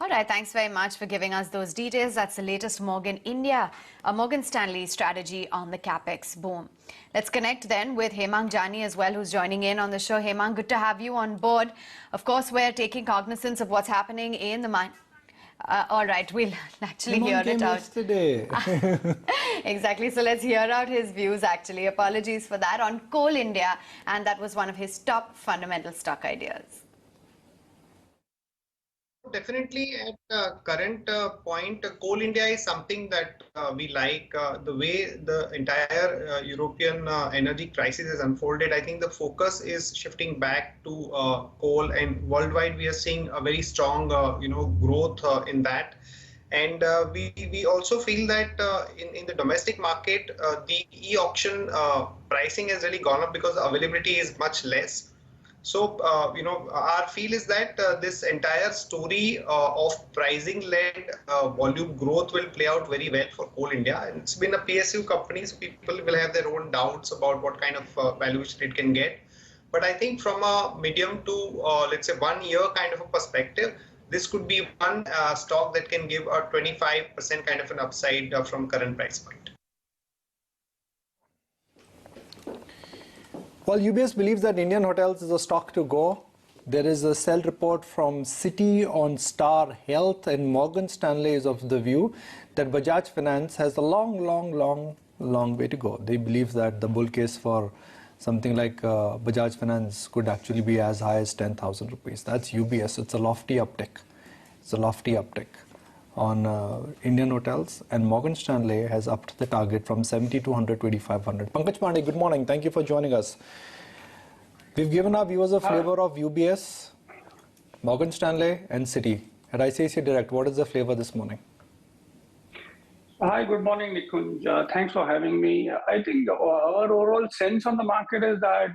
All right, thanks very much for giving us those details. That's the latest Morgan Stanley strategy on the capex boom. Let's connect then with Hemang Jani as well, who's joining in on the show. Hemang, good to have you on board. Of course, we're taking cognizance of what's happening in the mine. All right, we'll actually hear it out. Yesterday. Exactly. So let's hear out his views, actually. Apologies for that, on Coal India. And that was one of his top fundamental stock ideas. Definitely at current point, Coal India is something that we like. The way the entire European energy crisis has unfolded, I think the focus is shifting back to coal, and worldwide we are seeing a very strong growth in that. And we also feel that in the domestic market, the e-auction pricing has really gone up because the availability is much less. So, our feel is that this entire story of pricing-led volume growth will play out very well for Coal India. And it's been a PSU company, so people will have their own doubts about what kind of valuation it can get. But I think from a medium to, let's say, 1 year kind of a perspective, this could be one stock that can give a 25% kind of an upside from current price point. Well, UBS believes that Indian Hotels is a stock to go. There is a sell report from Citi on Star Health, and Morgan Stanley is of the view that Bajaj Finance has a long way to go. They believe that the bull case for something like Bajaj Finance could actually be as high as 10,000 rupees. That's UBS. It's a lofty uptick. It's a lofty uptick on Indian Hotels, and Morgan Stanley has upped the target from 7,200 to 8,500. Pankaj Pandey, good morning. Thank you for joining us. We've given our viewers a flavor of UBS, Morgan Stanley, and Citi. At ICICIdirect, what is the flavor this morning? Hi, good morning, Nikunj. Thanks for having me. I think our overall sense on the market is that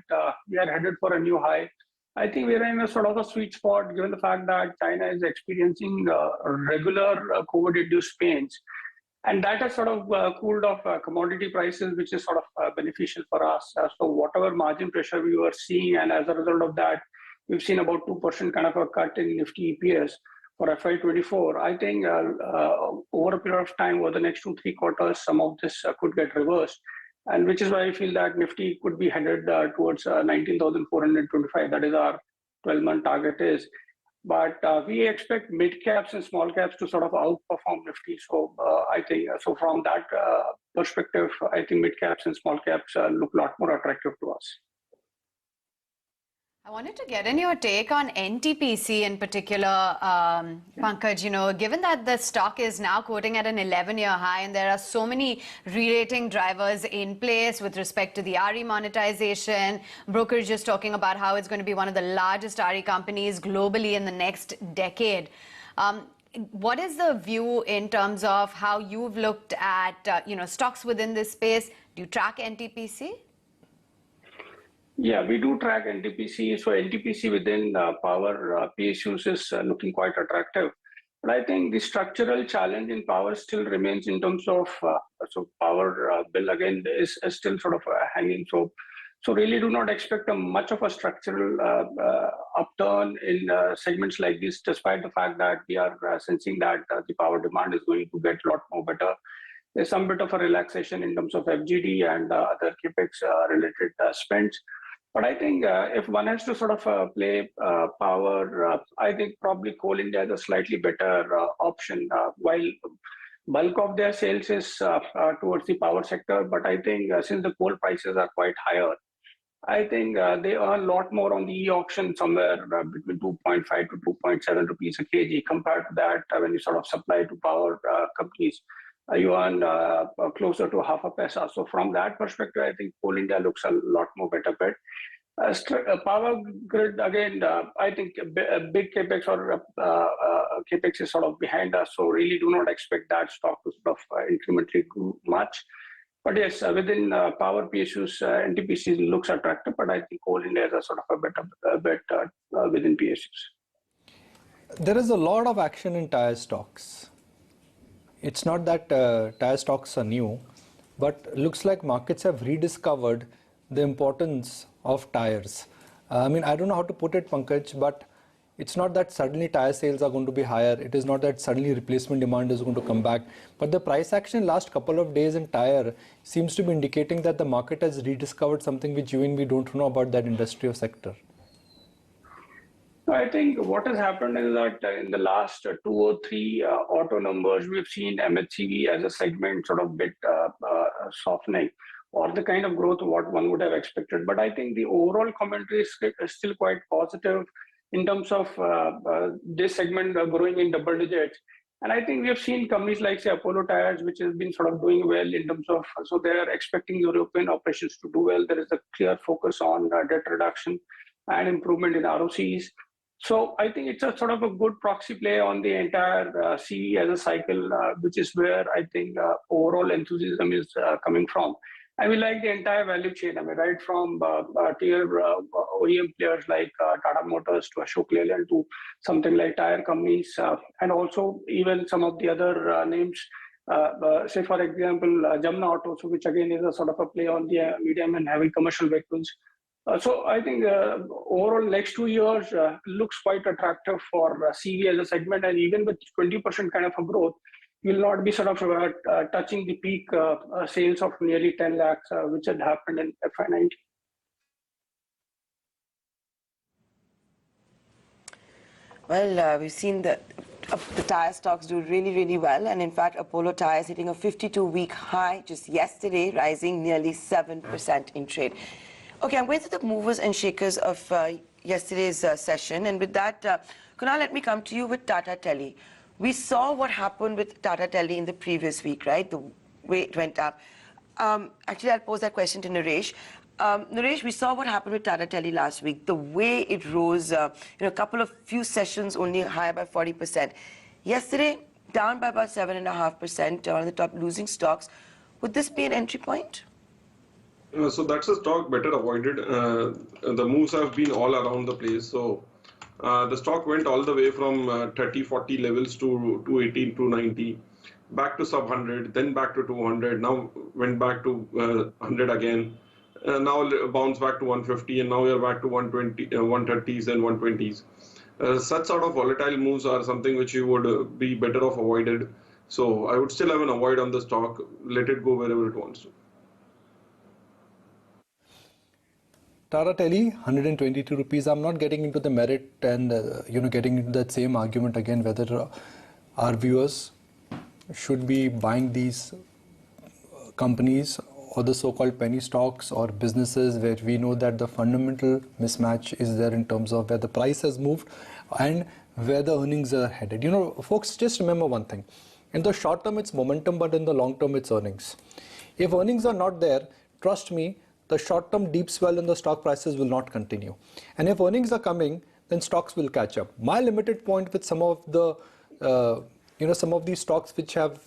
we are headed for a new high. I think we're in a sort of a sweet spot given the fact that China is experiencing regular COVID-induced pains. And that has sort of cooled off commodity prices, which is sort of beneficial for us. So whatever margin pressure we were seeing, and as a result of that, we've seen about 2% kind of a cut in Nifty EPS for FY24. I think over a period of time, over the next 2-3 quarters, some of this could get reversed. And which is why I feel that Nifty could be headed towards 19,425. That is our 12-month target is. But we expect mid caps and small caps to sort of outperform Nifty. So I think so from that perspective, I think mid caps and small caps look a lot more attractive to us. I wanted to get in your take on NTPC in particular, Pankaj. Given that the stock is now quoting at an 11-year high, and there are so many re-rating drivers in place with respect to the RE monetization, brokers just talking about how it's going to be one of the largest RE companies globally in the next decade. What is the view in terms of how you've looked at stocks within this space? Do you track NTPC? Yeah, we do track NTPC. So NTPC within power PSUs is looking quite attractive. But I think the structural challenge in power still remains in terms of so power bill again is still sort of hanging. So really do not expect much of a structural upturn in segments like this, despite the fact that we are sensing that the power demand is going to get a lot more better. There's some bit of a relaxation in terms of FGD and other capex related spends. But I think if one has to sort of play power, I think probably Coal India is a slightly better option, while bulk of their sales is towards the power sector. But I think since the coal prices are quite higher, I think they earn a lot more on the e-auction, somewhere between 2.5 to 2.7 rupees a kg. Compared to that, when you sort of supply to power companies, you earn closer to half a paisa. So from that perspective, I think Coal India looks a lot more better bet. Power grid, again, I think a big capex or capex is sort of behind us. So really do not expect that stock to sort of incrementally grow much. But yes, within power PSUs, NTPC looks attractive, but I think Coal India is a sort of a better bet within PSUs. There is a lot of action in tire stocks. It's not that tire stocks are new, but looks like markets have rediscovered the importance of tires. I mean, I don't know how to put it, Pankaj, but It's not that suddenly tire sales are going to be higher. It is not that suddenly replacement demand is going to come back. But the price action last couple of days in tire seems to be indicating that the market has rediscovered something which you and we don't know about that industry or sector. I think what has happened is that in the last 2 or 3 auto numbers, we've seen MHCV as a segment sort of bit softening, or the kind of growth what one would have expected. But I think the overall commentary is still quite positive in terms of this segment growing in double digits. And I think we have seen companies like, say, Apollo Tires, which has been sort of doing well in terms of, so they are expecting European operations to do well. There is a clear focus on debt reduction and improvement in ROCs. So I think it's a sort of a good proxy play on the entire CV as a cycle, which is where I think overall enthusiasm is coming from. And we like the entire value chain. I mean, right from tier OEM players like Tata Motors to Ashok Leyland to something like tire companies, and also even some of the other names. Say, for example, Jamna Auto, so which again is a sort of a play on the medium and heavy commercial vehicles. So I think overall next 2 years looks quite attractive for CV as a segment, and even with 20% kind of a growth, will not be sort of touching the peak sales of nearly 10 lakhs, which had happened in FY19. Well, we've seen the tire stocks do really, really well. And in fact, Apollo Tires hitting a 52-week high just yesterday, rising nearly 7% in trade. Okay, I'm going to the movers and shakers of yesterday's session. And with that, Kunal, let me come to you with Tata Tele. We saw what happened with Tata Tele in the previous week, right? The way it went up. Actually, I'll pose that question to Naresh. Naresh, we saw what happened with Tata Tele last week. The way it rose, a few sessions only higher by 40%. Yesterday, down by about 7.5%, one of the top losing stocks. Would this be an entry point? So that's a stock better avoided. The moves have been all around the place. So the stock went all the way from 30, 40 levels to 218, 290, back to sub 100, then back to 200, now went back to 100 again. Now bounced back to 150, and now we are back to 120, 130s and 120s. Such sort of volatile moves are something which you would be better off avoided. So I would still have an avoid on the stock. Let it go wherever it wants to. Tata Tele, 122 rupees. I'm not getting into the merit and getting into that same argument again whether our viewers should be buying these companies or the so-called penny stocks or businesses where we know that the fundamental mismatch is there in terms of where the price has moved and where the earnings are headed. Folks, just remember one thing. In the short term, it's momentum, but in the long term, it's earnings. If earnings are not there, trust me, the short-term deep swell in the stock prices will not continue. And if earnings are coming, then stocks will catch up. My limited point with some of the, some of these stocks which have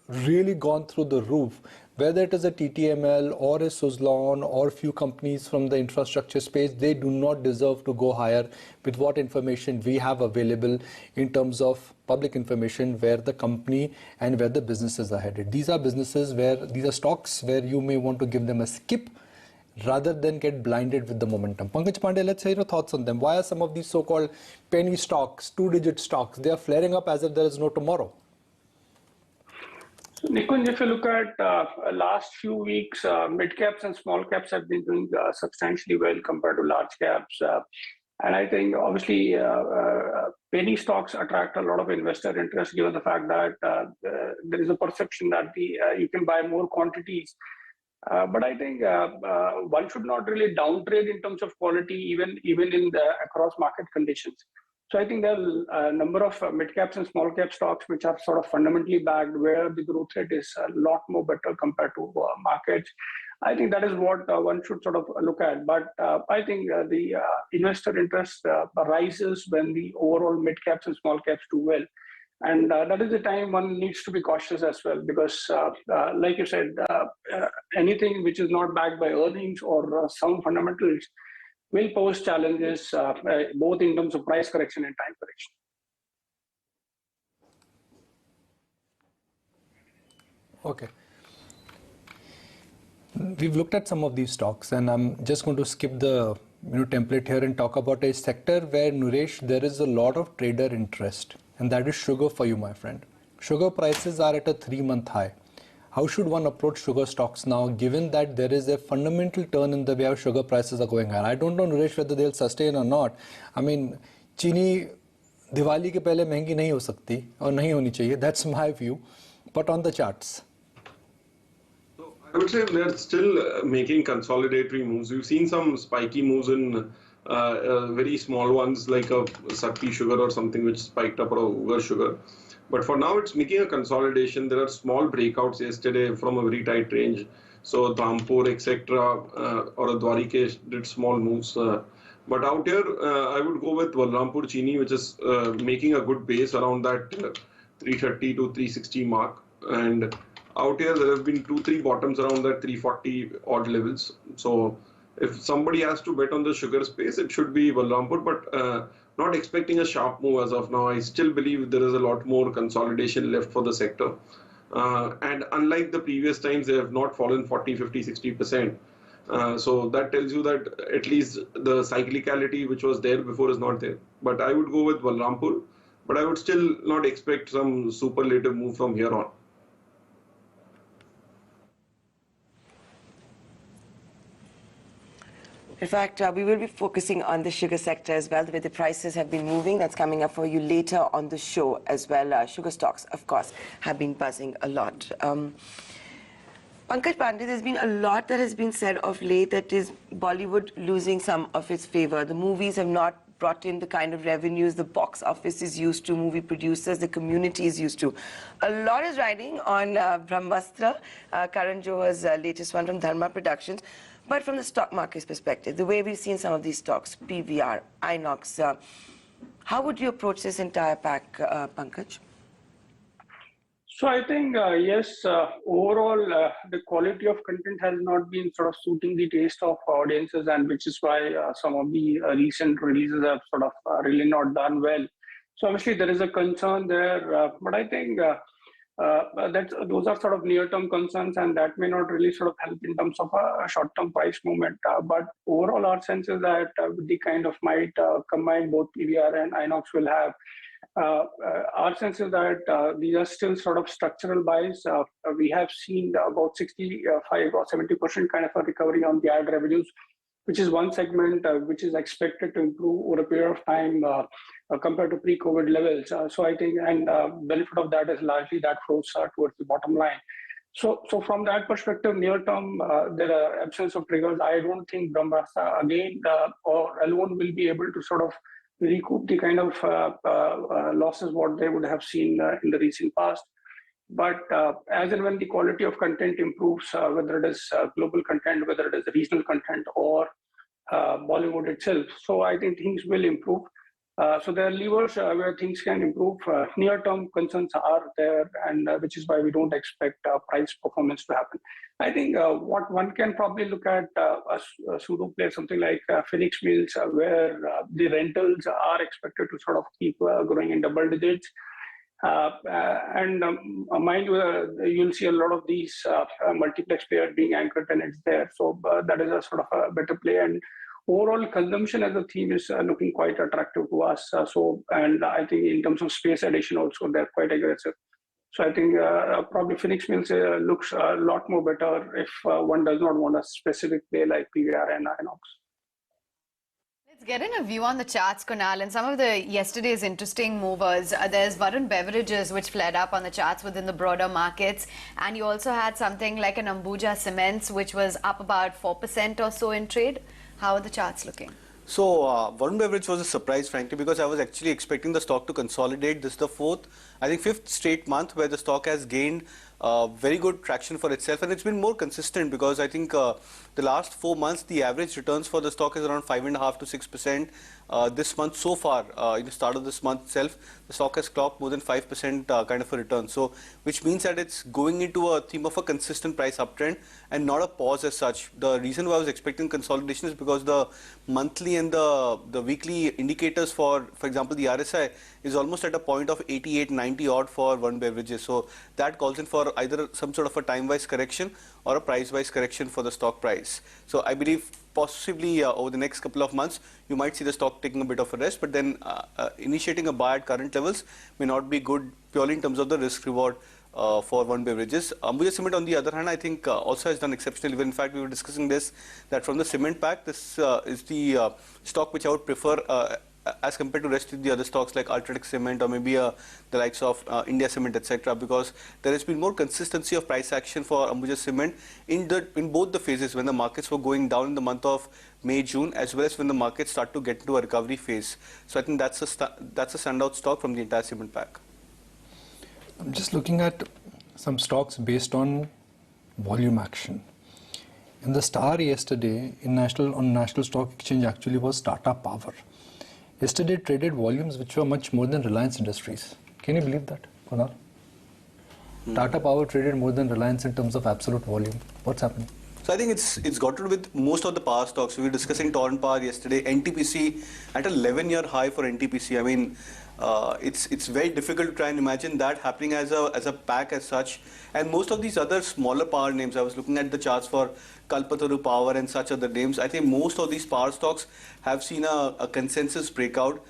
really gone through the roof, whether it is a TTML or a Suzlon or a few companies from the infrastructure space, they do not deserve to go higher with what information we have available in terms of public information where the company and where the businesses are headed. These are businesses these are stocks where you may want to give them a skip rather than get blinded with the momentum. Pankaj Pandey, let's hear your thoughts on them. Why are some of these so-called penny stocks, two-digit stocks, they are flaring up as if there is no tomorrow? So Nikunj, if you look at last few weeks, mid caps and small caps have been doing substantially well compared to large caps. And I think obviously penny stocks attract a lot of investor interest given the fact that there is a perception that you can buy more quantities. But I think one should not really downtrade in terms of quality, even in the across market conditions. So I think there are a number of mid caps and small cap stocks which are sort of fundamentally backed, where the growth rate is a lot more better compared to markets. I think that is what one should sort of look at. But I think the investor interest rises when the overall mid caps and small caps do well. And that is the time one needs to be cautious as well, because like you said, anything which is not backed by earnings or sound fundamentals will pose challenges both in terms of price correction and time correction. Okay. We've looked at some of these stocks, and I'm just going to skip the template here and talk about a sector where, Nuresh, there is a lot of trader interest, and that is sugar for you, my friend. Sugar prices are at a 3-month high. How should one approach sugar stocks now, given that there is a fundamental turn in the way how sugar prices are going higher? I don't know, Nuresh, whether they'll sustain or not. I mean, चीनी दिवाली के पहले महंगी नहीं हो सकती और नहीं होनी चाहिए. That's my view. But on the charts. I would say they're still making consolidatory moves. We've seen some spiky moves in very small ones like a Sakti sugar or something which spiked up, or a Ugar sugar. But for now, it's making a consolidation. There are small breakouts yesterday from a very tight range. So Dhampur, etc., or a Dwarikesh did small moves. But out here, I would go with Balrampur Chini, which is making a good base around that 330 to 360 mark. And out here, there have been 2-3 bottoms around that 340 odd levels. So if somebody has to bet on the sugar space, it should be Balrampur, but not expecting a sharp move as of now. I still believe there is a lot more consolidation left for the sector. And unlike the previous times, they have not fallen 40, 50, 60%. So that tells you that at least the cyclicality which was there before is not there. But I would go with Balrampur, but I would still not expect some superlative move from here on. In fact, we will be focusing on the sugar sector as well, the way the prices have been moving. That's coming up for you later on the show as well. Sugar stocks, of course, have been buzzing a lot. Pankaj Pandey, there's been a lot that has been said of late that is Bollywood losing some of its favor. The movies have not brought in the kind of revenues the box office is used to, movie producers, the community is used to. A lot is riding on Brahmastra, Karan Johar's latest one from Dharma Productions. But from the stock market's perspective, the way we've seen some of these stocks, PVR, Inox, how would you approach this entire pack, Pankaj? So I think, yes, overall, the quality of content has not been sort of suiting the taste of audiences, and which is why some of the recent releases have sort of really not done well. So obviously there is a concern there, but I think those are sort of near-term concerns, and that may not really sort of help in terms of a short-term price movement. But overall, our sense is that with the kind of might combined both PVR and Inox will have, our sense is that these are still sort of structural buys. We have seen about 65 or 70% kind of a recovery on the ad revenues, which is one segment which is expected to improve over a period of time compared to pre-COVID levels. So I think, and benefit of that is largely that flows towards the bottom line. So from that perspective, near term, there are absence of triggers. I don't think Brahmastra again or alone will be able to sort of recoup the kind of losses what they would have seen in the recent past. But as and when the quality of content improves, whether it is global content, whether it is regional content, or Bollywood itself, so I think things will improve. So there are levers where things can improve. Near-term concerns are there, and which is why we don't expect price performance to happen. I think what one can probably look at a pseudo play, something like Phoenix Mills, where the rentals are expected to sort of keep growing in double digits. Mind you, you'll see a lot of these multiplex players being anchor tenants there. So that is a sort of a better play. And overall consumption as a theme is looking quite attractive to us. And I think in terms of space addition also, they're quite aggressive. So I think probably Phoenix Mills looks a lot more better if one does not want a specific play like PVR and Inox. Let's get in a view on the charts, Kunal, and some of the yesterday's interesting movers. There's Varun Beverages, which fled up on the charts within the broader markets. And you also had something like an Ambuja Cements, which was up about 4% or so in trade. How are the charts looking? So Varun Beverage was a surprise, frankly, because I was actually expecting the stock to consolidate. This is the fifth straight month where the stock has gained very good traction for itself, and it's been more consistent because I think the last 4 months the average returns for the stock is around 5.5 to 6%. This month so far, in the start of this month itself, the stock has clocked more than 5% kind of a return. So, which means that it's going into a theme of a consistent price uptrend and not a pause as such. The reason why I was expecting consolidation is because the monthly and the weekly indicators for example, the RSI is almost at a point of 88, 90 odd for Varun Beverages. So that calls in for either some sort of a time-wise correction or a price-wise correction for the stock price. So I believe possibly over the next couple of months, you might see the stock taking a bit of a rest, but then initiating a buy at current levels may not be good purely in terms of the risk reward for Varun Beverages. Ambuja Cement, on the other hand, I think also has done exceptionally well. In fact, we were discussing this, that from the cement pack, this is the stock which I would prefer as compared to rest of the other stocks like Ultratech Cement or maybe the likes of India Cement, etc. Because there has been more consistency of price action for Ambuja Cement in both the phases, when the markets were going down in the month of May, June, as well as when the markets start to get into a recovery phase. So I think that's a standout stock from the entire cement pack. I'm just looking at some stocks based on volume action. And the star yesterday on National Stock Exchange actually was Tata Power. Yesterday traded volumes which were much more than Reliance Industries. Can you believe that, Kunal? Tata Power traded more than Reliance in terms of absolute volume. What's happening? So I think it's got to do with most of the power stocks. We were discussing Torrent Power yesterday. NTPC at an 11-year high for NTPC. I mean, it's very difficult to try and imagine that happening as a pack as such. And most of these other smaller power names, I was looking at the charts for Kalpataru Power and such other names. I think most of these power stocks have seen a consensus breakout.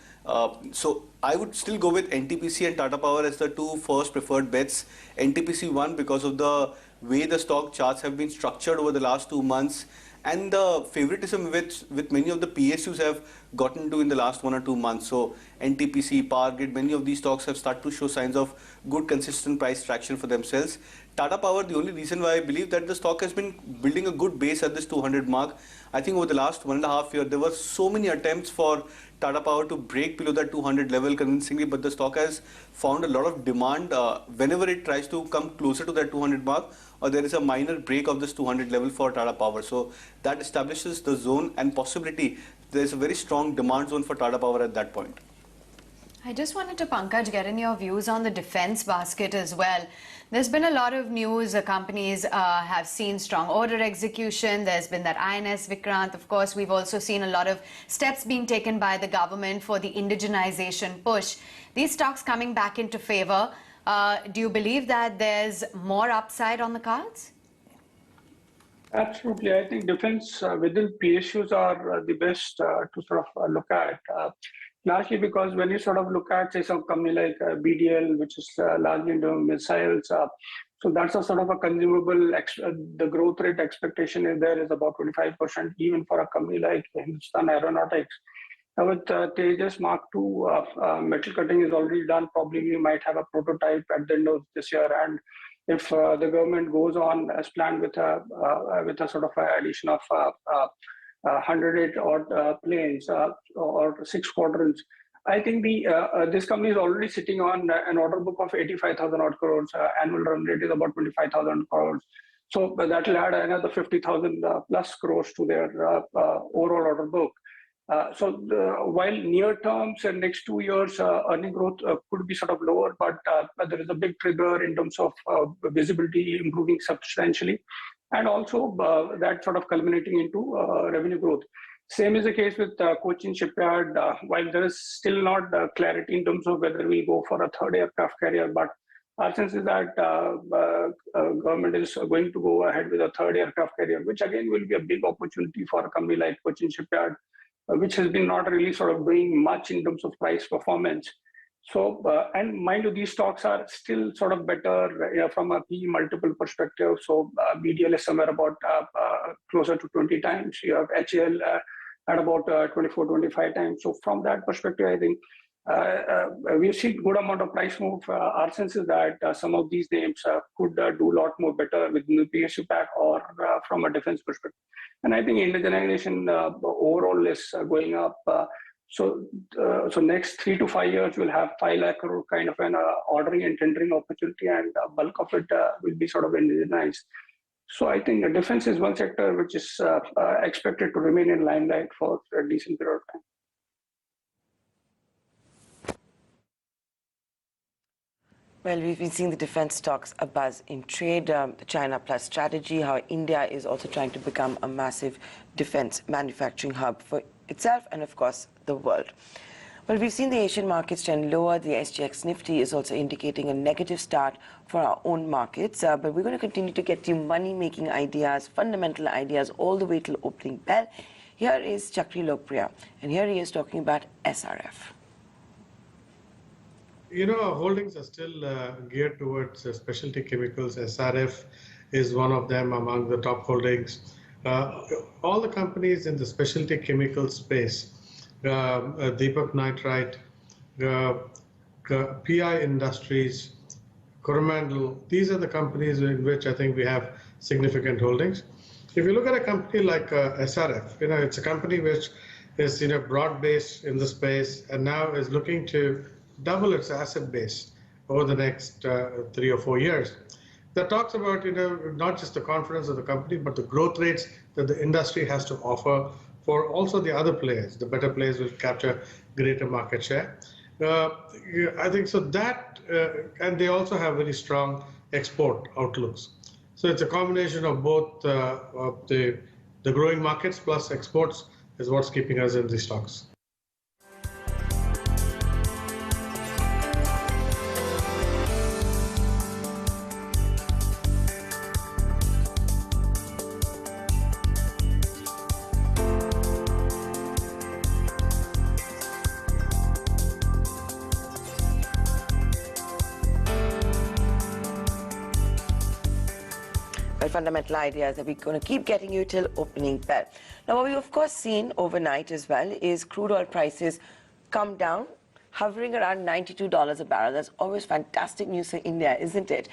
So I would still go with NTPC and Tata Power as the two first preferred bets. NTPC one because of the way the stock charts have been structured over the last 2 months, and the favoritism with many of the PSUs have gotten to in the last 1 or 2 months. So NTPC, Power Grid, many of these stocks have started to show signs of good consistent price traction for themselves. Tata Power, the only reason why I believe that the stock has been building a good base at this 200 mark. I think over the last 1.5 years, there were so many attempts for Tata Power to break below that 200 level convincingly, but the stock has found a lot of demand whenever it tries to come closer to that 200 mark, or there is a minor break of this 200 level for Tata Power. So that establishes the zone and possibility. There's a very strong demand zone for Tata Power at that point. I just wanted to, Pankaj, get in your views on the defense basket as well. There's been a lot of news. Companies have seen strong order execution. There's been that INS Vikrant. Of course, we've also seen a lot of steps being taken by the government for the indigenization push. These stocks coming back into favor. Do you believe that there's more upside on the cards? Absolutely. I think defense within PSUs are the best to sort of look at. Largely because when you sort of look at, say, some company like BDL, which is largely into missiles, so that's a sort of a consumable, the growth rate expectation is there is about 25%, even for a company like Hindustan Aeronautics. With Tejas Mark II, metal cutting is already done. Probably we might have a prototype at the end of this year. And if the government goes on as planned with a sort of addition of 108 odd planes or 6 squadrons, I think this company is already sitting on an order book of 85,000 odd crores. Annual run rate is about 25,000 crores. So that will add another 50,000 plus crores to their overall order book. So while near terms and next 2 years earning growth could be sort of lower, but there is a big trigger in terms of visibility improving substantially, and also that sort of culminating into revenue growth. Same is the case with Cochin Shipyard. While there is still not clarity in terms of whether we go for a third aircraft carrier, but our sense is that government is going to go ahead with a third aircraft carrier, which again will be a big opportunity for a company like Cochin Shipyard, which has been not really sort of doing much in terms of price performance. So, and mind you, these stocks are still sort of better from a PE multiple perspective. So BDL is somewhere about closer to 20 times. You have HAL at about 24, 25 times. So from that perspective, I think we've seen good amount of price move. Our sense is that some of these names could do a lot more better within the PSU pack or from a defense perspective. And I think indigenization overall is going up. So next 3 to 5 years, we'll have 5 lakh crore kind of an ordering and tendering opportunity, and bulk of it will be sort of indigenized. So I think defense is one sector which is expected to remain in limelight for a decent period of time. Well, we've been seeing the defense stocks abuzz in trade, the China Plus strategy, how India is also trying to become a massive defense manufacturing hub for itself and, of course, the world. Well, we've seen the Asian markets trend lower. The SGX Nifty is also indicating a negative start for our own markets. But we're going to continue to get you money-making ideas, fundamental ideas, all the way till opening bell. Here is Chakri Lokpriya, and here he is talking about SRF. You know, holdings are still geared towards specialty chemicals. SRF is one of them among the top holdings. All the companies in the specialty chemical space, Deepak Nitrite, PI Industries, Coromandel, these are the companies in which I think we have significant holdings. If you look at a company like SRF, you know, it's a company which is, you know, broad-based in the space and now is looking to double its asset base over the next 3 or 4 years. That talks about, you know, not just the confidence of the company, but the growth rates that the industry has to offer for also the other players. The better players will capture greater market share. I think so that, and they also have very strong export outlooks. So it's a combination of both of the growing markets plus exports is what's keeping us in these stocks. Fundamental ideas that we're going to keep getting you till opening bell. Now, what we've of course seen overnight as well is crude oil prices come down, hovering around $92 a barrel. That's always fantastic news for India, isn't it?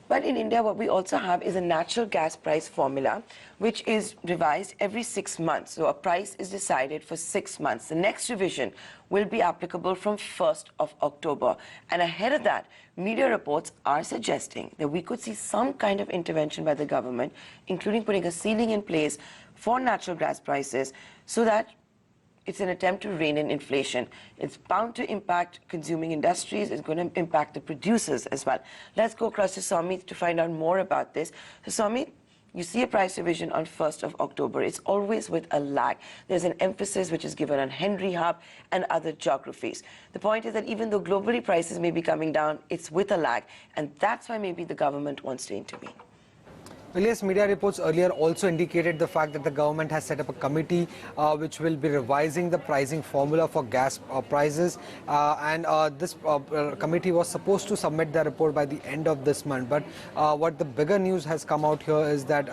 But in India, what we also have is a natural gas price formula, which is revised every 6 months. So a price is decided for 6 months. The next revision will be applicable from 1st of October. And ahead of that, media reports are suggesting that we could see some kind of intervention by the government, including putting a ceiling in place for natural gas prices so that it's an attempt to rein in inflation. It's bound to impact consuming industries. It's going to impact the producers as well. Let's go across to Samit to find out more about this. So Samit, you see a price revision on 1st of October. It's always with a lag. There's an emphasis which is given on Henry Hub and other geographies. The point is that even though globally prices may be coming down, it's with a lag. And that's why maybe the government wants to intervene. Well, yes, media reports earlier also indicated the fact that the government has set up a committee which will be revising the pricing formula for gas prices. This committee was supposed to submit their report by the end of this month. But what the bigger news has come out here is that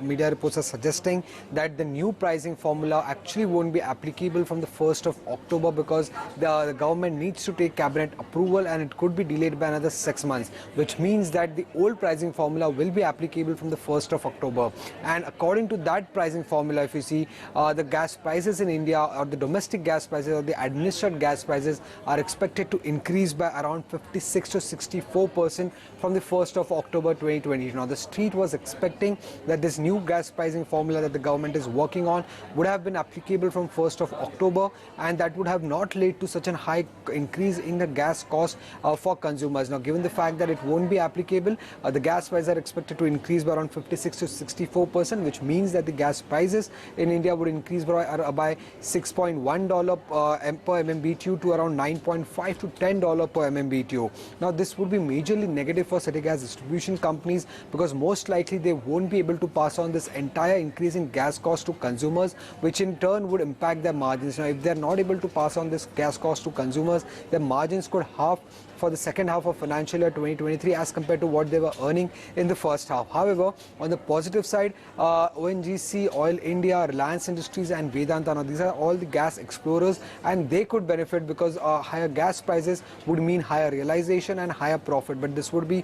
media reports are suggesting that the new pricing formula actually won't be applicable from the 1st of October because the government needs to take cabinet approval and it could be delayed by another 6 months, which means that the old pricing formula will be applicable from the 1st of October. And according to that pricing formula, if you see the gas prices in India or the domestic gas prices or the administered gas prices are expected to increase by around 56 to 64% from the 1st of October 2020. Now, the street was expecting that this new gas pricing formula that the government is working on would have been applicable from 1st of October, and that would have not led to such a high increase in the gas cost for consumers. Now, given the fact that it won't be applicable, the gas prices are expected to increase by around 56 to 64%, which means that the gas prices in India would increase by $6.1 per MMBTU to around $9.5 to $10 per MMBTU. Now, this would be majorly negative for city gas distribution companies because most likely they won't be able to pass on this entire increase in gas cost to consumers, which in turn would impact their margins. Now, if they're not able to pass on this gas cost to consumers, their margins could halve for the second half of financial year 2023 as compared to what they were earning in the first half. However, on the positive side, ONGC, Oil India, Reliance Industries and Vedanta, now these are all the gas explorers and they could benefit because higher gas prices would mean higher realization and higher profit. But this would be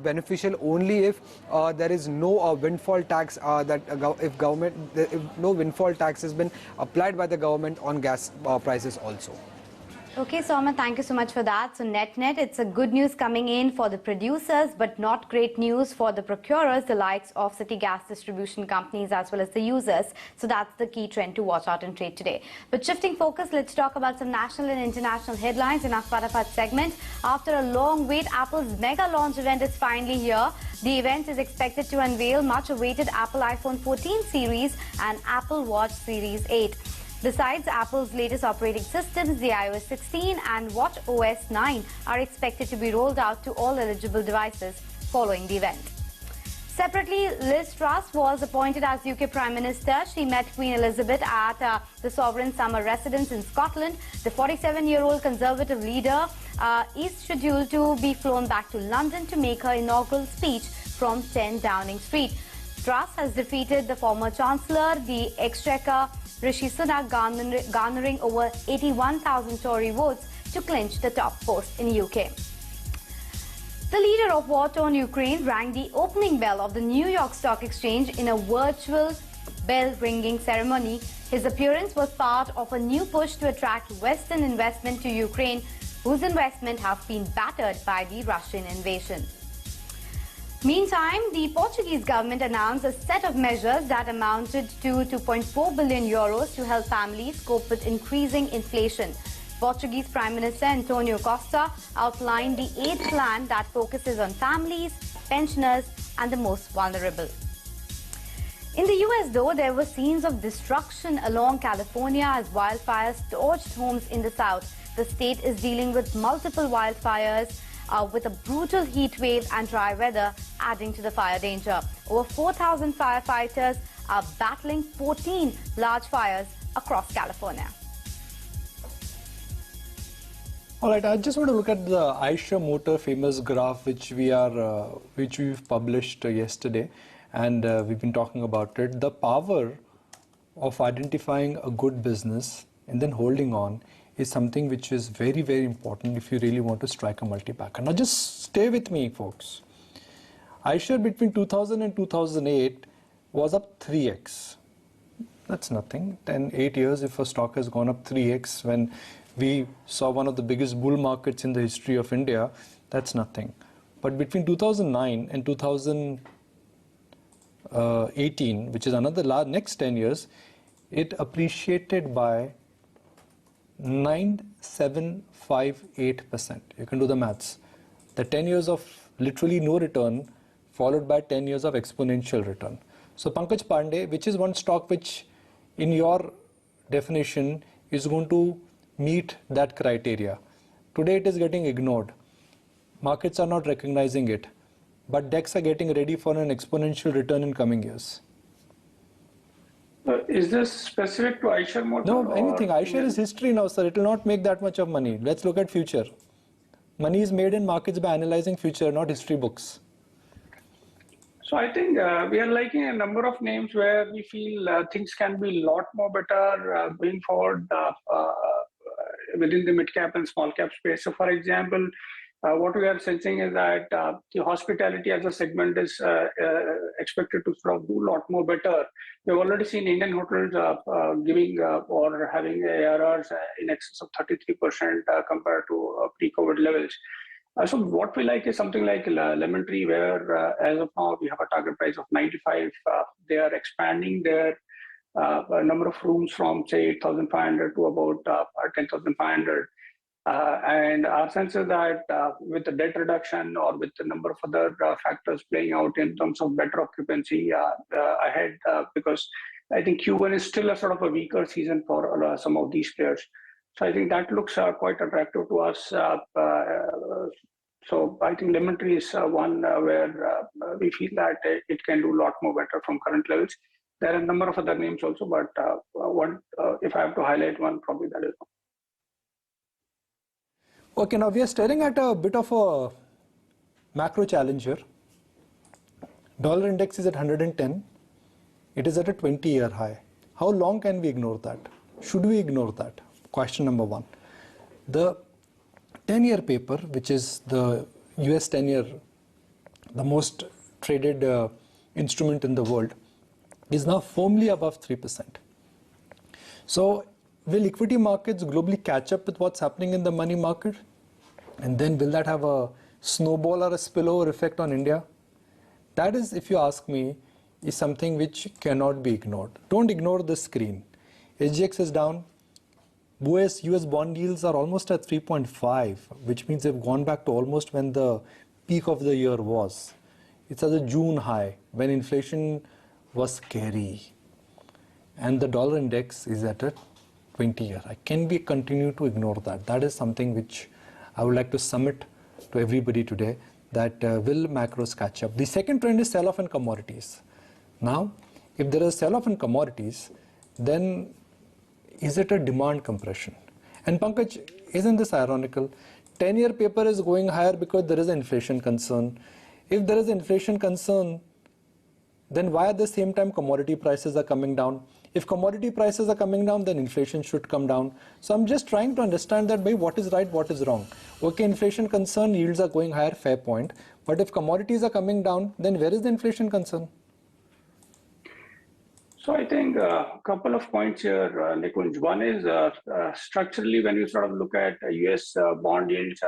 beneficial only if there is no windfall tax if no windfall tax has been applied by the government on gas prices also. Okay, Soma, thank you so much for that. So net, it's a good news coming in for the producers, but not great news for the procurers, the likes of city gas distribution companies as well as the users. So that's the key trend to watch out and trade today. But shifting focus, let's talk about some national and international headlines in our Fatapat segment. After a long wait, Apple's mega launch event is finally here. The event is expected to unveil much awaited Apple iPhone 14 series and Apple Watch Series 8. Besides, Apple's latest operating systems, the iOS 16 and watchOS 9, are expected to be rolled out to all eligible devices following the event. Separately, Liz Truss was appointed as UK Prime Minister. She met Queen Elizabeth at the Sovereign Summer Residence in Scotland. The 47-year-old Conservative leader is scheduled to be flown back to London to make her inaugural speech from 10 Downing Street. Truss has defeated the former Chancellor, the Exchequer Rishi Sunak, garnering over 81,000 Tory votes to clinch the top post in UK. The leader of war-torn Ukraine rang the opening bell of the New York Stock Exchange in a virtual bell-ringing ceremony. His appearance was part of a new push to attract Western investment to Ukraine, whose investment have been battered by the Russian invasion. Meantime, the Portuguese government announced a set of measures that amounted to 2.4 billion euros to help families cope with increasing inflation. Portuguese Prime Minister Antonio Costa outlined the aid plan that focuses on families, pensioners, and the most vulnerable. In the US, though, there were scenes of destruction along California as wildfires torched homes in the south. The state is dealing with multiple wildfires, with a brutal heat wave and dry weather adding to the fire danger. Over 4,000 firefighters are battling 14 large fires across California. All right, I just want to look at the Eicher Motor famous graph, which we've published yesterday, and we've been talking about it. The power of identifying a good business and then holding on is something which is very, very important if you really want to strike a multi-packer. Now just stay with me, folks. Eicher between 2000 and 2008 was up 3x. That's nothing. 8 years if a stock has gone up 3x when we saw one of the biggest bull markets in the history of India, that's nothing. But between 2009 and 2018, which is another next 10 years, it appreciated by 9758%. You can do the maths. The 10 years of literally no return followed by 10 years of exponential return. So Pankaj Pandey, which is one stock which in your definition is going to meet that criteria. Today it is getting ignored. Markets are not recognizing it, but DEX are getting ready for an exponential return in coming years. Is this specific to Eicher Motor? No, anything. Eicher is history now, sir. It will not make that much of money. Let's look at future. Money is made in markets by analyzing future, not history books. So I think we are liking a number of names where we feel things can be a lot more better going forward within the mid-cap and small-cap space. So for example, what we are sensing is that the hospitality as a segment is expected to sort of do a lot more better. We've already seen Indian hotels giving or having ARRs in excess of 33% compared to pre-COVID levels. So what we like is something like Lemon Tree, where as of now we have a target price of 95. They are expanding their number of rooms from say 8,500 to about 10,500. And our sense is that with the debt reduction or with the number of other factors playing out in terms of better occupancy ahead, because I think Q1 is still a sort of a weaker season for some of these players. So I think that looks quite attractive to us. So I think Lemon Tree is one where we feel that it can do a lot more better from current levels. There are a number of other names also, but one, if I have to highlight one, probably that is one. Okay, now we are staring at a bit of a macro challenge here. Dollar index is at 110. It is at a 20-year high. How long can we ignore that? Should we ignore that? Question number one. The 10-year paper, which is the US 10-year, the most traded instrument in the world, is now firmly above 3%. So will equity markets globally catch up with what's happening in the money market? And then will that have a snowball or a spillover effect on India? That is, if you ask me, is something which cannot be ignored. Don't ignore the screen. SGX is down. US bond yields are almost at 3.5, which means they've gone back to almost when the peak of the year was. It's at the June high, when inflation was scary. And the dollar index is at a 20 years. Can we continue to ignore that? That is something which I would like to submit to everybody today, that will macros catch up. The second trend is sell-off in commodities. Now, if there is sell-off in commodities, then is it a demand compression? And Pankaj, isn't this ironical? 10-year paper is going higher because there is an inflation concern. If there is inflation concern, then why at the same time commodity prices are coming down? If commodity prices are coming down, then inflation should come down. So I'm just trying to understand that by what is right, what is wrong. Okay, inflation concern, yields are going higher, fair point. But if commodities are coming down, then where is the inflation concern? So I think a couple of points here, Nikunj. One is structurally, when you sort of look at US bond yields,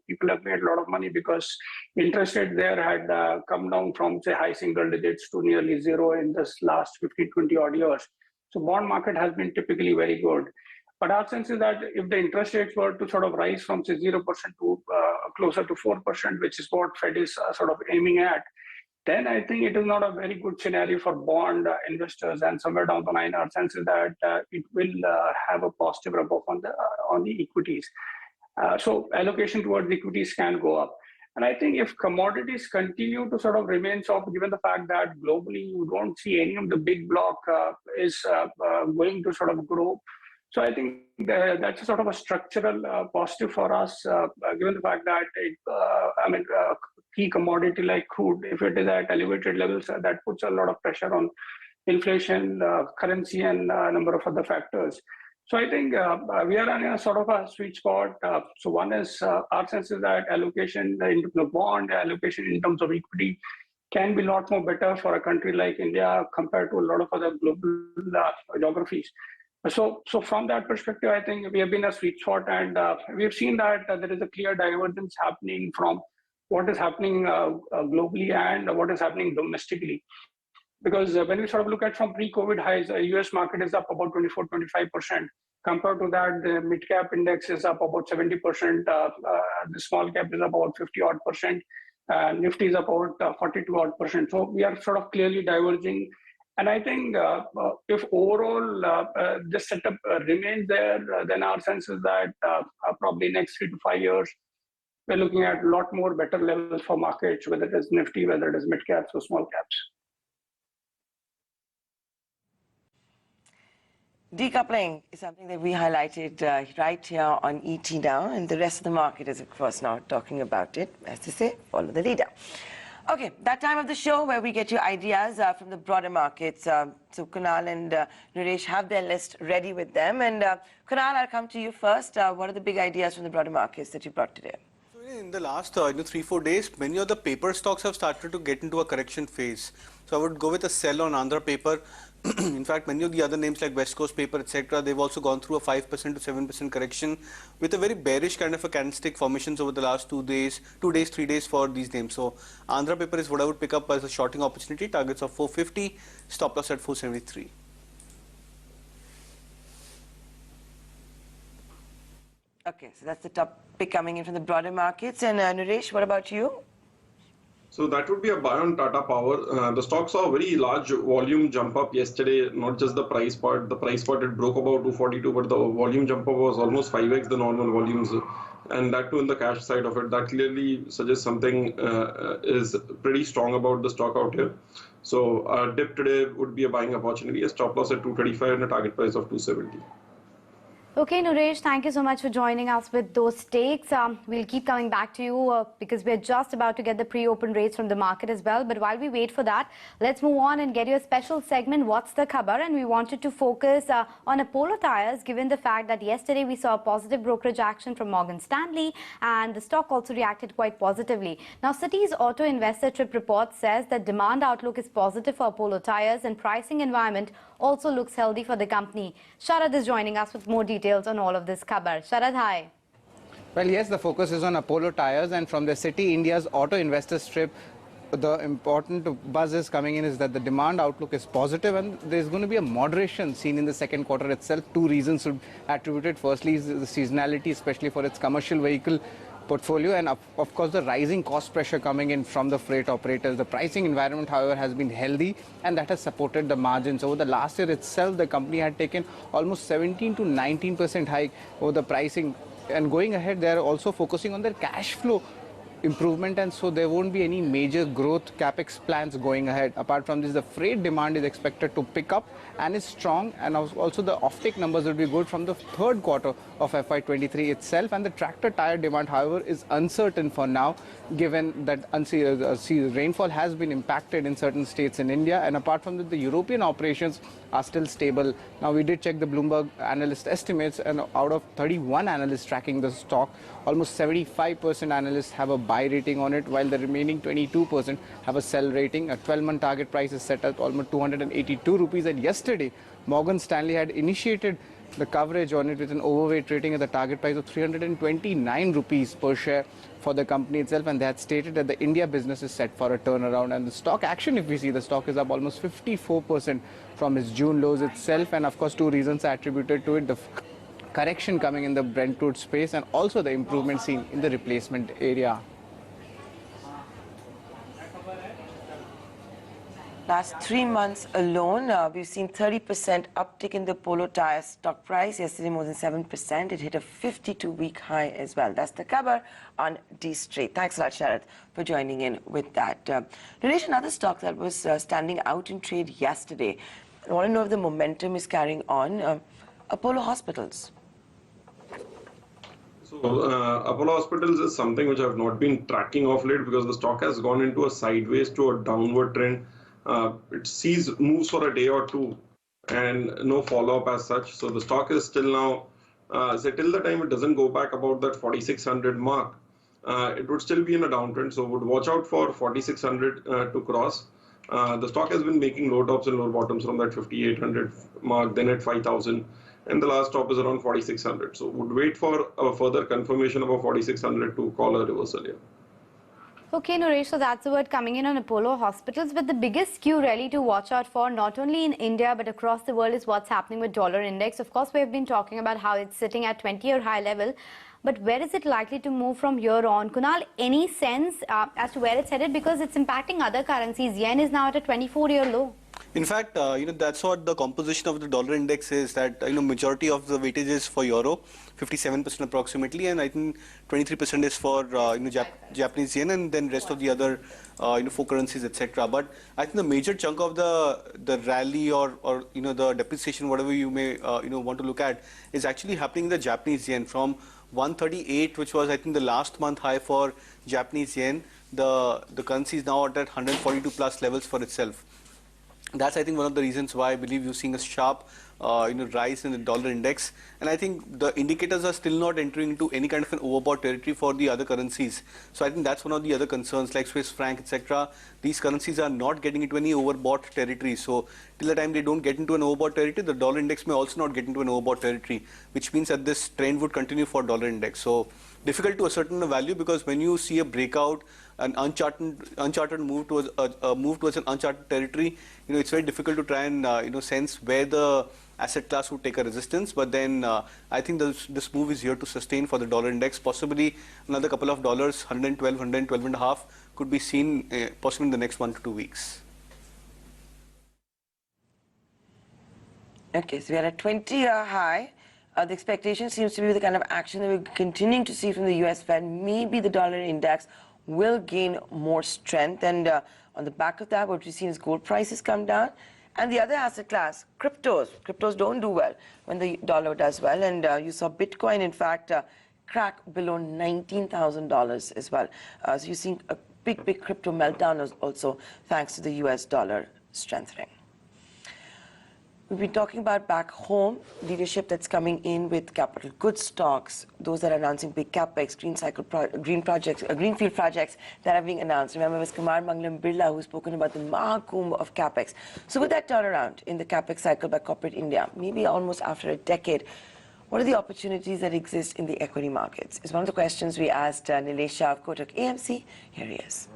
people have made a lot of money because interest rate there had come down from, say, high single digits to nearly zero in this last 15, 20 odd years. So bond market has been typically very good. But our sense is that if the interest rates were to sort of rise from, say, 0% to closer to 4%, which is what Fed is sort of aiming at, then I think it is not a very good scenario for bond investors. And somewhere down the line, our sense is that it will have a positive rub-off on the equities. So allocation towards equities can go up. And I think if commodities continue to sort of remain soft, given the fact that globally you don't see any of the big block is going to sort of grow. So I think that's a sort of a structural positive for us, given the fact that key commodity like crude, if it is at elevated levels, that puts a lot of pressure on inflation, currency, and a number of other factors. So I think we are on a sort of a sweet spot. So one is our sense is that allocation into the bond, allocation in terms of equity can be a lot more better for a country like India compared to a lot of other global geographies. So from that perspective, I think we have been a sweet spot, and we've seen that there is a clear divergence happening from what is happening globally and what is happening domestically. Because when we sort of look at from pre-COVID highs, the US market is up about 24-25%. Compared to that, the mid-cap index is up about 70%. The small cap is up about 50-odd%. Nifty is about 42-odd%. So we are sort of clearly diverging. And I think if overall this setup remains there, then our sense is that probably next 3 to 5 years, we're looking at a lot more better levels for markets, whether it is Nifty, whether it is mid caps or small caps. Decoupling is something that we highlighted right here on ET now, and the rest of the market is, of course, now talking about it. As they say, follow the leader. Okay, that time of the show where we get your ideas from the broader markets. So Kunal and Naresh have their list ready with them. And Kunal, I'll come to you first. What are the big ideas from the broader markets that you brought today? In the last 3-4 days, many of the paper stocks have started to get into a correction phase. So I would go with a sell on Andhra paper. In fact, many of the other names like West Coast paper, etc., they've also gone through a 5% to 7% correction with a very bearish kind of a candlestick formations over the last 3 days for these names. So Andhra paper is what I would pick up as a shorting opportunity. Targets of 450, stop loss at 473. Okay, so that's the top pick coming in from the broader markets. And Naresh, what about you? So that would be a buy on Tata Power. The stock saw a very large volume jump up yesterday, not just the price part. The price part, it broke about 242, but the volume jump up was almost 5x the normal volumes. And that too in the cash side of it. That clearly suggests something is pretty strong about the stock out here. So a dip today would be a buying opportunity. A stop loss at 235 and a target price of 270. Okay, Naresh, thank you so much for joining us with those takes. We'll keep coming back to you because we're just about to get the pre-open rates from the market as well. But while we wait for that, let's move on and get you a special segment, What's the Khabar? And we wanted to focus on Apollo Tyres, given the fact that yesterday we saw a positive brokerage action from Morgan Stanley and the stock also reacted quite positively. Now, Citi's Auto Investor Trip report says that demand outlook is positive for Apollo Tyres and pricing environment also looks healthy for the company. Sharad is joining us with more details on all of this khabar. Sharad, hi. Well, yes, the focus is on Apollo Tyres, and from the Citi India's Auto Investor Strip, the important buzz is coming in is that the demand outlook is positive and there's going to be a moderation seen in the second quarter itself. Two reasons should attribute it. Firstly is the seasonality, especially for its commercial vehicle portfolio, and of course the rising cost pressure coming in from the freight operators. The pricing environment, however, has been healthy, and that has supported the margins. Over the last year itself, the company had taken almost 17 to 19% hike over the pricing, and going ahead they are also focusing on their cash flow improvement, and so there won't be any major growth capex plans going ahead. Apart from this, the freight demand is expected to pick up and is strong, and also the offtake numbers will be good from the third quarter of FY23 itself. And the tractor tire demand, however, is uncertain for now, given that rainfall has been impacted in certain states in India. And apart from that, the European operations are still stable. Now, we did check the Bloomberg analyst estimates, and out of 31 analysts tracking the stock, almost 75% analysts have a buy rating on it, while the remaining 22% have a sell rating. A 12-month target price is set at almost 282 rupees, and yesterday Morgan Stanley had initiated the coverage on it with an overweight rating at the target price of 329 rupees per share for the company itself, and they had stated that the India business is set for a turnaround. And the stock action, if we see, the stock is up almost 54% from its June lows itself, and of course two reasons are attributed to it: the correction coming in the Brent crude space, and also the improvement seen in the replacement area. Last 3 months alone, we've seen 30% uptick in the Polo Tire stock price. Yesterday, more than 7%. It hit a 52-week high as well. That's the cover on D Street. Thanks a lot, Sharad, for joining in with that. Nilesh, another stock that was standing out in trade yesterday. I want to know if the momentum is carrying on. Apollo Hospitals. So Apollo Hospitals is something which I've not been tracking of late, because the stock has gone into a sideways to a downward trend. It sees moves for a day or two and no follow-up as such. So the stock is still now, say till the time it doesn't go back about that 4600 mark, it would still be in a downtrend. So would watch out for 4600 to cross. The stock has been making low tops and low bottoms from that 5800 mark, then at 5000, and the last top is around 4600. So would wait for a further confirmation of a 4600 to call a reversal here. Okay, Naresh, so that's the word coming in on Apollo Hospitals. But the biggest skew really to watch out for, not only in India but across the world, is what's happening with dollar index. Of course, we have been talking about how it's sitting at 20-year high level. But where is it likely to move from here on? Kunal, any sense as to where it's headed? Because it's impacting other currencies. Yen is now at a 24-year low. In fact, that's what the composition of the dollar index is, that, majority of the weightage is for euro, 57% approximately, and I think 23% is for, Japanese yen, and then rest of the other, 4 currencies, etc. But I think the major chunk of the rally or the depreciation, whatever you may, want to look at, is actually happening in the Japanese yen. From 138, which was, I think, the last month high for Japanese yen, the currency is now at 142 plus levels for itself. That's, I think, one of the reasons why I believe you're seeing a sharp, rise in the dollar index. And I think the indicators are still not entering into any kind of an overbought territory for the other currencies. So I think that's one of the other concerns, like Swiss franc, etc. These currencies are not getting into any overbought territory. So till the time they don't get into an overbought territory, the dollar index may also not get into an overbought territory, which means that this trend would continue for dollar index. So difficult to ascertain the value, because when you see a breakout, an uncharted move towards an uncharted territory, it's very difficult to try and sense where the asset class would take a resistance. But then I think this move is here to sustain for the dollar index. Possibly another couple of dollars, 112, 112 and a half, could be seen possibly in the next 1 to 2 weeks. Okay, so we are at 20-year high. The expectation seems to be the kind of action that we're continuing to see from the US Fed. Maybe the dollar index will gain more strength, and on the back of that, what we've seen is gold prices come down, and the other asset class, cryptos don't do well when the dollar does well, and you saw Bitcoin, in fact, crack below $19,000 as well. So you're seeing a big crypto meltdown also, thanks to the US dollar strengthening. We've been talking about back home, leadership that's coming in with capital goods stocks, those that are announcing big capex, greenfield projects that are being announced. Remember, it was Kumar Mangalam Birla who's spoken about the Mahakumbh of capex. So with that turnaround in the capex cycle by corporate India, maybe almost after a decade, what are the opportunities that exist in the equity markets? Is one of the questions we asked Nilesh Shah of Kotak AMC. Here he is.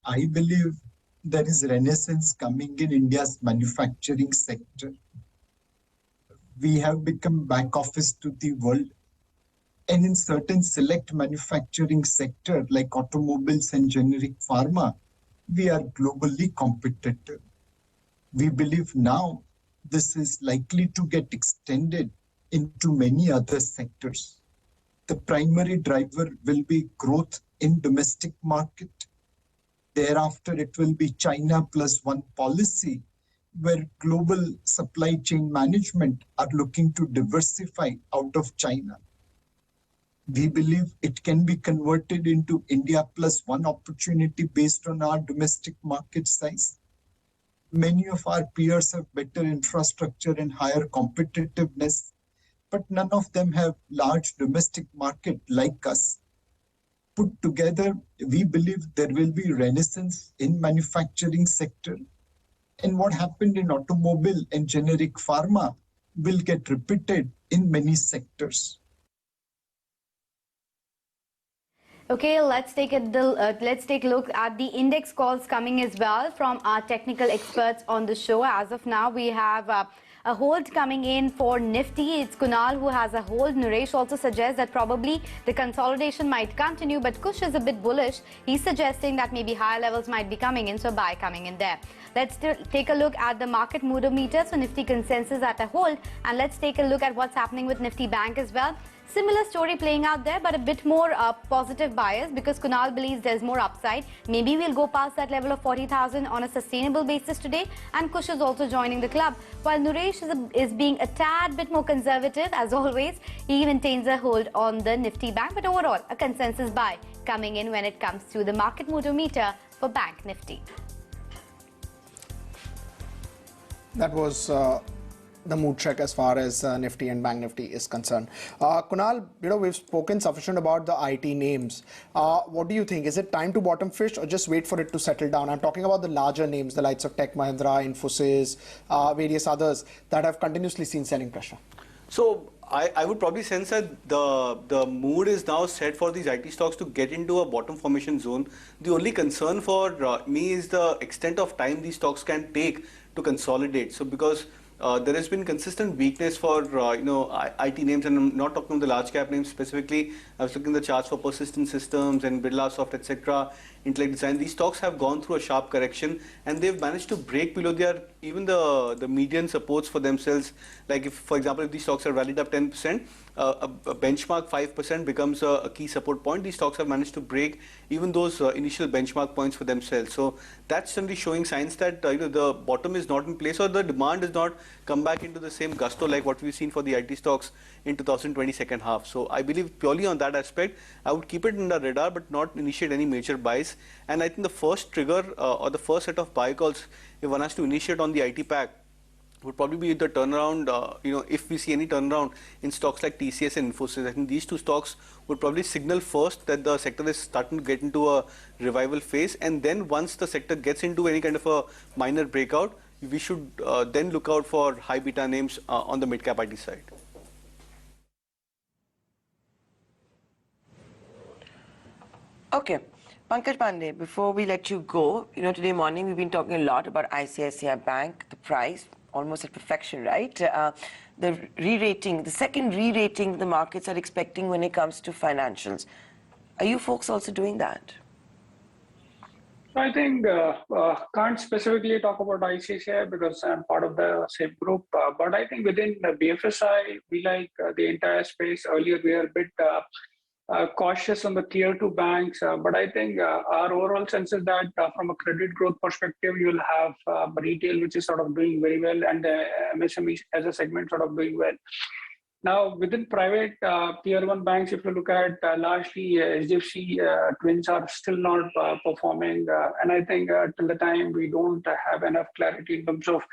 I believe there is renaissance coming in India's manufacturing sector. We have become back office to the world. And in certain select manufacturing sector like automobiles and generic pharma, we are globally competitive. We believe now this is likely to get extended into many other sectors. The primary driver will be growth in domestic market. Thereafter, it will be China plus one policy, where global supply chain management are looking to diversify out of China. We believe it can be converted into India plus one opportunity based on our domestic market size. Many of our peers have better infrastructure and higher competitiveness, but none of them have large domestic market like us. Put together, we believe there will be renaissance in manufacturing sector, and what happened in automobile and generic pharma will get repeated in many sectors. Okay, let's take a look at the index calls coming as well from our technical experts on the show. As of now, we have a hold coming in for Nifty. It's Kunal who has a hold. Naresh also suggests that probably the consolidation might continue, but Kush is a bit bullish. He's suggesting that maybe higher levels might be coming in, so buy coming in there. Let's take a look at the market moodometer. So Nifty consensus at a hold, and let's take a look at what's happening with Nifty Bank as well. Similar story playing out there, but a bit more positive bias because Kunal believes there's more upside. Maybe we'll go past that level of 40,000 on a sustainable basis today, and Kush is also joining the club. While Naresh is being a tad bit more conservative, as always, he maintains a hold on the Nifty Bank, but overall, a consensus buy coming in when it comes to the market moodometer for Bank Nifty. That was the mood check as far as Nifty and Bank Nifty is concerned. Kunal, we've spoken sufficient about the IT names. What do you think? Is it time to bottom fish or just wait for it to settle down? I'm talking about the larger names, the likes of Tech Mahindra, Infosys, various others that have continuously seen selling pressure. So I would probably sense that the mood is now set for these IT stocks to get into a bottom formation zone. The only concern for me is the extent of time these stocks can take to consolidate. So because there has been consistent weakness for IT names, and I'm not talking about the large cap names specifically. I was looking at the charts for Persistent Systems and Birlasoft, etc. Intellect Design. These stocks have gone through a sharp correction, and they've managed to break below their even the median supports for themselves. Like if, for example, if these stocks are rallied up 10%, a benchmark 5% becomes a key support point. These stocks have managed to break even those initial benchmark points for themselves. So that's certainly showing signs that the bottom is not in place, or the demand is not come back into the same gusto like what we've seen for the IT stocks in 2020 second half. So I believe purely on that aspect, I would keep it in the radar but not initiate any major buys. And I think the first trigger or the first set of buy calls, if one has to initiate on the IT pack, would probably be the turnaround, if we see any turnaround in stocks like TCS and Infosys. I think these two stocks would probably signal first that the sector is starting to get into a revival phase. And then once the sector gets into any kind of a minor breakout, we should then look out for high beta names on the mid-cap IT side. Okay. Pankaj Pandey, before we let you go, today morning we've been talking a lot about ICICI Bank, the price, almost at perfection, right? The re-rating, the second re-rating the markets are expecting when it comes to financials. Are you folks also doing that? I think can't specifically talk about ICICI because I'm part of the same group. But I think within the BFSI, we like the entire space. Earlier, we were a bit cautious on the tier 2 banks. But I think our overall sense is that from a credit growth perspective, you'll have retail, which is sort of doing very well, and MSME as a segment sort of doing well. Now, within private tier 1 banks, if you look at largely HDFC twins are still not performing. And I think till the time we don't have enough clarity in terms of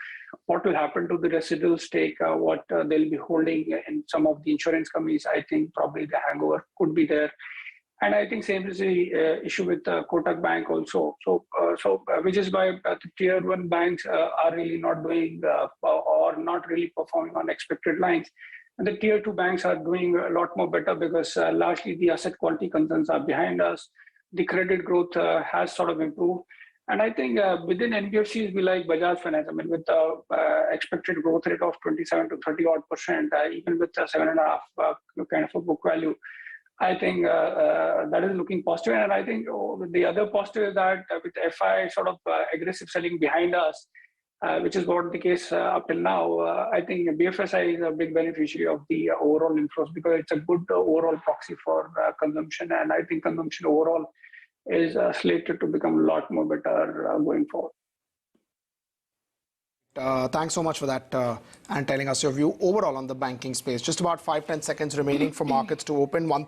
what will happen to the residual stake, what they'll be holding in some of the insurance companies, I think probably the hangover could be there. And I think same is the issue with Kotak Bank also. So which is why the tier 1 banks are really not doing or not really performing on expected lines. And the tier 2 banks are doing a lot more better because largely the asset quality concerns are behind us. The credit growth has sort of improved. And I think within NBFCs, we like Bajaj Finance. I mean, with the expected growth rate of 27 to 30 odd %, even with 7.5 kind of a book value, I think that is looking positive. And I think the other positive is that with FI sort of aggressive selling behind us, which is what the case up till now, I think BFSI is a big beneficiary of the overall inflows because it's a good overall proxy for consumption. And I think consumption overall is slated to become a lot more better going forward. Thanks so much for that and telling us your view overall on the banking space. Just about 5-10 seconds remaining for markets to open. 1:30.